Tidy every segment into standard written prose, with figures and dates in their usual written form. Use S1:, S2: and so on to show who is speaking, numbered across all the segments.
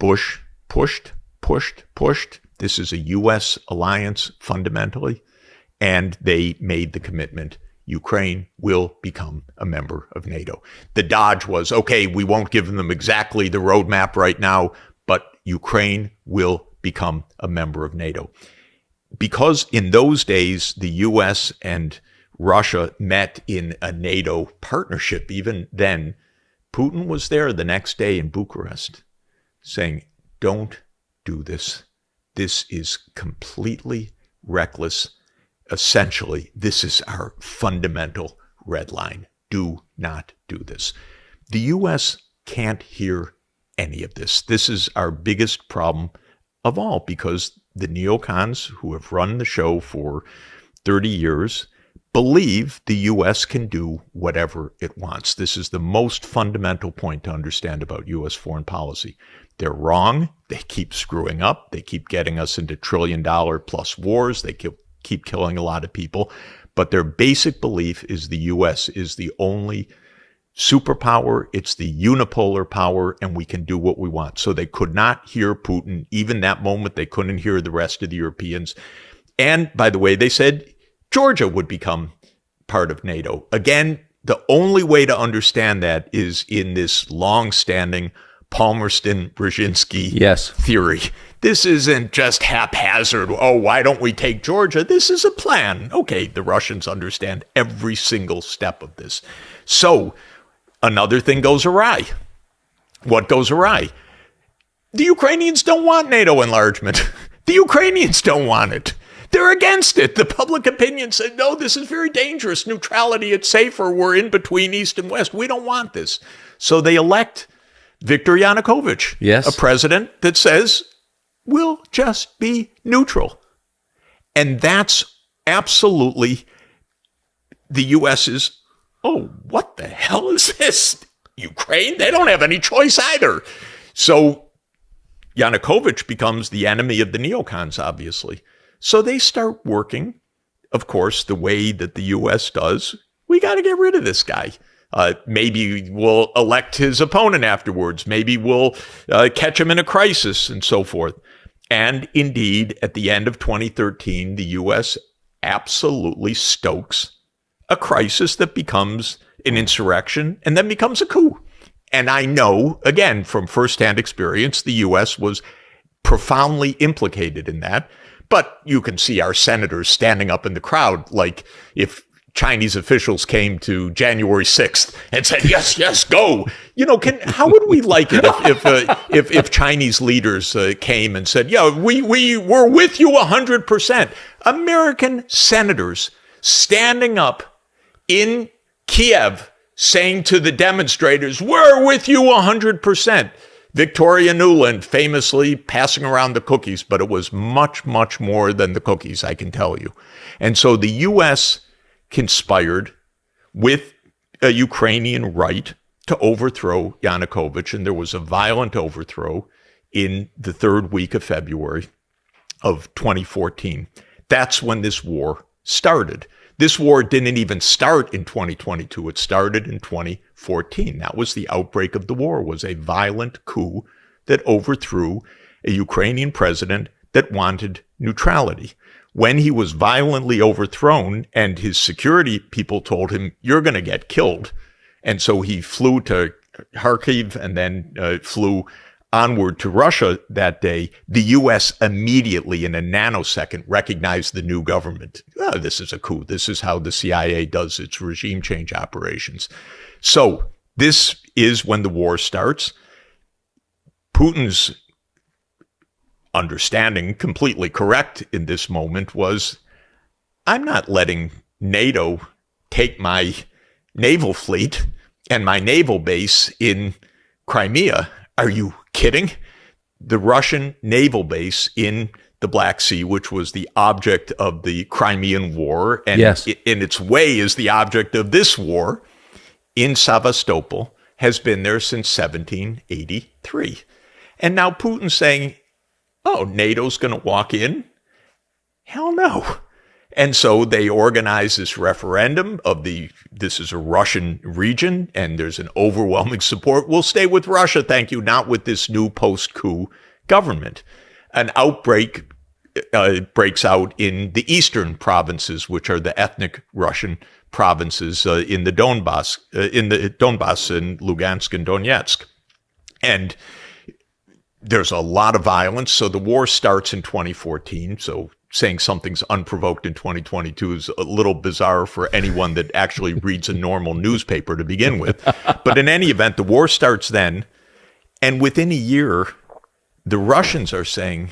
S1: Bush pushed. This is a U.S. alliance fundamentally, and they made the commitment Ukraine will become a member of NATO. The dodge was, okay, we won't give them exactly the roadmap right now, but Ukraine will become a member of NATO. Because in those days, the U.S. and Russia met in a NATO partnership, even then, Putin was there the next day in Bucharest saying, don't do this. This is completely reckless. Essentially, this is our fundamental red line. Do not do this. The U.S. can't hear any of this. This is our biggest problem of all, because the neocons who have run the show for 30 years believe the U.S. can do whatever it wants. This is the most fundamental point to understand about U.S. foreign policy. They're wrong. They keep screwing up. They keep getting us into trillion-dollar-plus wars. They keep killing a lot of people. But their basic belief is the U.S. is the only superpower. It's the unipolar power, and we can do what we want. So they could not hear Putin. Even that moment, they couldn't hear the rest of the Europeans. And by the way, they said Georgia would become part of NATO. Again, the only way to understand that is in this long-standing Palmerston-Brzezinski theory. This isn't just haphazard. Oh, why don't we take Georgia? This is a plan. Okay, the Russians understand every single step of this. So another thing goes awry. What goes awry? The Ukrainians don't want NATO enlargement. The Ukrainians don't want it. They're against it. The public opinion said, no, this is very dangerous. Neutrality, it's safer. We're in between East and West. We don't want this. So they elect Viktor Yanukovych, a president that says, we'll just be neutral. And that's absolutely the U.S.'s, oh, what the hell is this? Ukraine? They don't have any choice either. So Yanukovych becomes the enemy of the neocons, obviously. So they start working, of course, the way that the U.S. does. We got to get rid of this guy. Maybe we'll elect his opponent afterwards. Maybe we'll catch him in a crisis and so forth. And indeed, at the end of 2013, the U.S. absolutely stokes a crisis that becomes an insurrection and then becomes a coup. And I know, again, from firsthand experience, the U.S. was profoundly implicated in that. But you can see our senators standing up in the crowd like if Chinese officials came to January 6th and said, yes, yes, go. You know, how would we like it if Chinese leaders came and said, yeah, we're with you 100%. American senators standing up in Kiev saying to the demonstrators, we're with you 100%. Victoria Nuland famously passing around the cookies, but it was much, much more than the cookies, I can tell you. And so the U.S. conspired with a Ukrainian right to overthrow Yanukovych, and there was a violent overthrow in the third week of February of 2014. That's when this war started. This war didn't even start in 2022. It started in 2014. That was the outbreak of the war, was a violent coup that overthrew a Ukrainian president that wanted neutrality. When he was violently overthrown and his security people told him, you're going to get killed. And so he flew to Kharkiv and then flew onward to Russia that day. The U.S. immediately, in a nanosecond, recognized the new government. Oh, this is a coup. This is how the CIA does its regime change operations. So this is when the war starts. Putin's understanding, completely correct in this moment, was I'm not letting NATO take my naval fleet and my naval base in Crimea. Are you kidding? The Russian naval base in the Black Sea, which was the object of the Crimean War, and in its way is the object of this war, in Sevastopol, has been there since 1783. And now Putin's saying, oh, NATO's going to walk in? Hell no. And so they organize this referendum this is a Russian region, and there's an overwhelming support. We'll stay with Russia, thank you, not with this new post-coup government. An outbreak breaks out in the eastern provinces, which are the ethnic Russian provinces in the Donbass and Lugansk and Donetsk. And there's a lot of violence. So the war starts in 2014. So saying something's unprovoked in 2022 is a little bizarre for anyone that actually reads a normal newspaper to begin with. But in any event, the war starts then. And within a year, the Russians are saying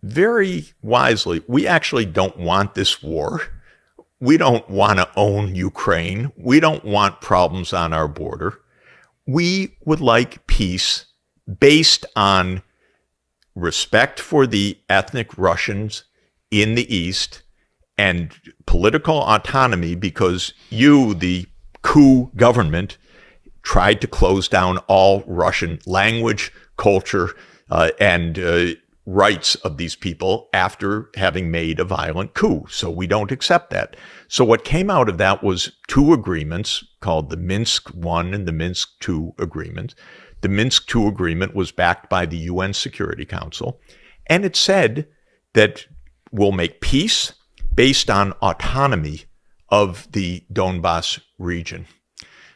S1: very wisely, we actually don't want this war. We don't want to own Ukraine. We don't want problems on our border. We would like peace based on respect for the ethnic Russians in the East and political autonomy, because you, the coup government, tried to close down all Russian language, culture, and rights of these people after having made a violent coup. So we don't accept that. So what came out of that was two agreements called the Minsk I and the Minsk II agreement. The Minsk II agreement was backed by the UN Security Council, and it said that we'll make peace based on autonomy of the Donbass region.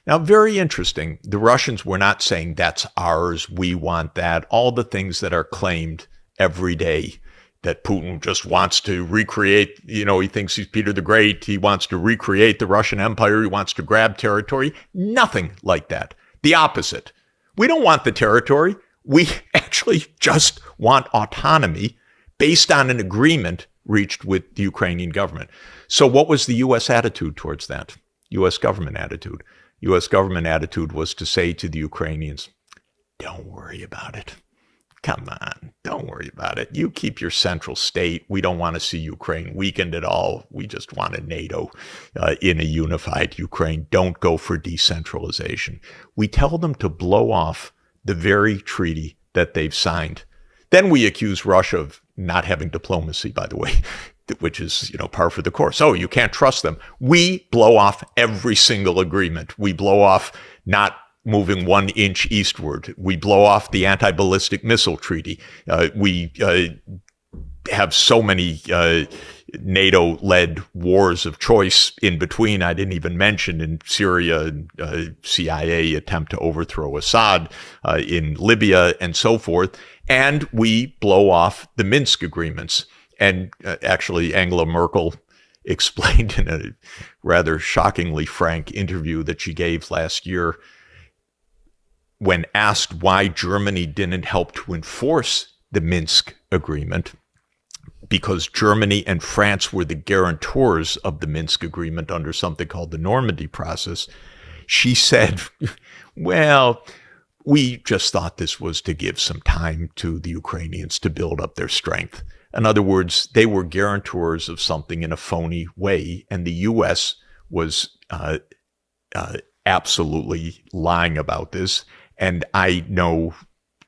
S1: Now, very interesting. The Russians were not saying that's ours, we want that, all the things that are claimed every day, that Putin just wants to recreate, he thinks he's Peter the Great, he wants to recreate the Russian Empire, he wants to grab territory. Nothing like that. The opposite. We don't want the territory. We actually just want autonomy based on an agreement reached with the Ukrainian government. So what was the U.S. attitude towards that? U.S. government attitude. U.S. government attitude was to say to the Ukrainians, don't worry about it. Come on, don't worry about it. You keep your central state. We don't want to see Ukraine weakened at all. We just want a NATO in a unified Ukraine. Don't go for decentralization. We tell them to blow off the very treaty that they've signed. Then we accuse Russia of not having diplomacy, by the way, which is, par for the course. Oh, you can't trust them. We blow off every single agreement. We blow off not moving 1 inch eastward. We blow off the anti-ballistic missile treaty. We have so many NATO-led wars of choice in between. I didn't even mention in Syria, CIA attempt to overthrow Assad, in Libya, and so forth. And we blow off the Minsk agreements. And actually, Angela Merkel explained in a rather shockingly frank interview that she gave last year, when asked why Germany didn't help to enforce the Minsk agreement, because Germany and France were the guarantors of the Minsk agreement under something called the Normandy process, she said, well, we just thought this was to give some time to the Ukrainians to build up their strength. In other words, they were guarantors of something in a phony way, and the U.S. was absolutely lying about this. And I know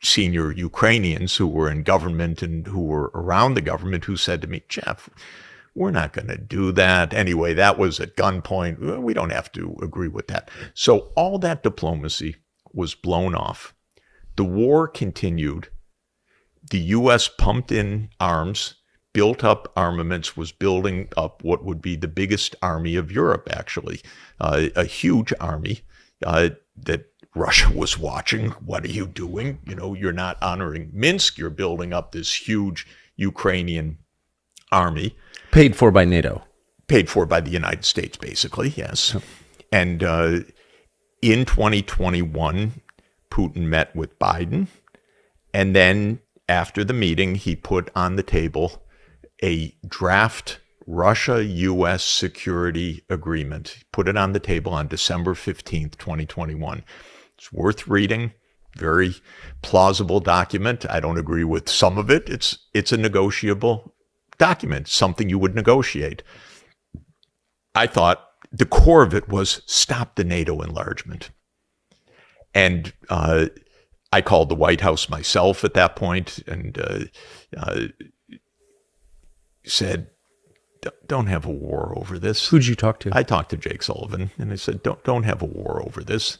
S1: senior Ukrainians who were in government and who were around the government who said to me, Jeff, we're not going to do that. Anyway, that was at gunpoint. We don't have to agree with that. So all that diplomacy was blown off. The war continued. The U.S. pumped in arms, built up armaments, was building up what would be the biggest army of Europe, actually, a huge army that Russia was watching. What are you doing? You're not honoring Minsk. You're building up this huge Ukrainian army.
S2: Paid for by NATO.
S1: Paid for by the United States, basically, yes. And in 2021, Putin met with Biden. And then after the meeting, he put on the table a draft Russia-U.S. security agreement. He put it on the table on December 15th, 2021. It's worth reading. Very plausible document. I don't agree with some of it. It's a negotiable document, something you would negotiate. I thought the core of it was stop the NATO enlargement. And I called the White House myself at that point and said, don't have a war over this.
S2: Who'd you talk to?
S1: I talked to Jake Sullivan, and I said, don't have a war over this.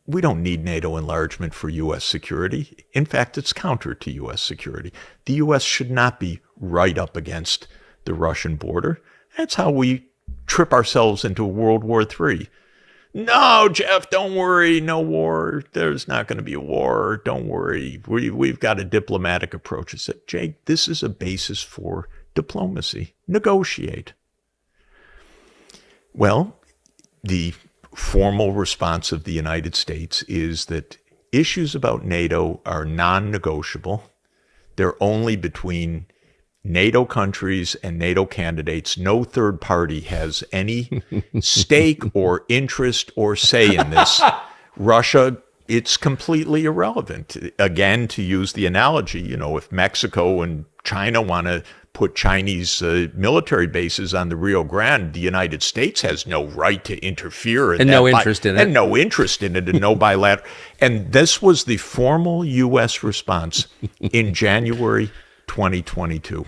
S1: We don't need NATO enlargement for U.S. security. In fact, it's counter to U.S. security. The U.S. should not be right up against the Russian border. That's how we trip ourselves into World War III. No, Jeff, don't worry. No war. There's not going to be a war. Don't worry. We've got a diplomatic approach. I said, Jake, this is a basis for diplomacy. Negotiate. Well, the formal response of the United States is that issues about NATO are non-negotiable. They're only between NATO countries and NATO candidates. No third party has any stake or interest or say in this. Russia, it's completely irrelevant. Again, to use the analogy, if Mexico and China want to put Chinese military bases on the Rio Grande, the United States has no right to interfere in
S2: and no interest in it.
S1: And no interest in it, and no bilateral. And this was the formal U.S. response in January 2022.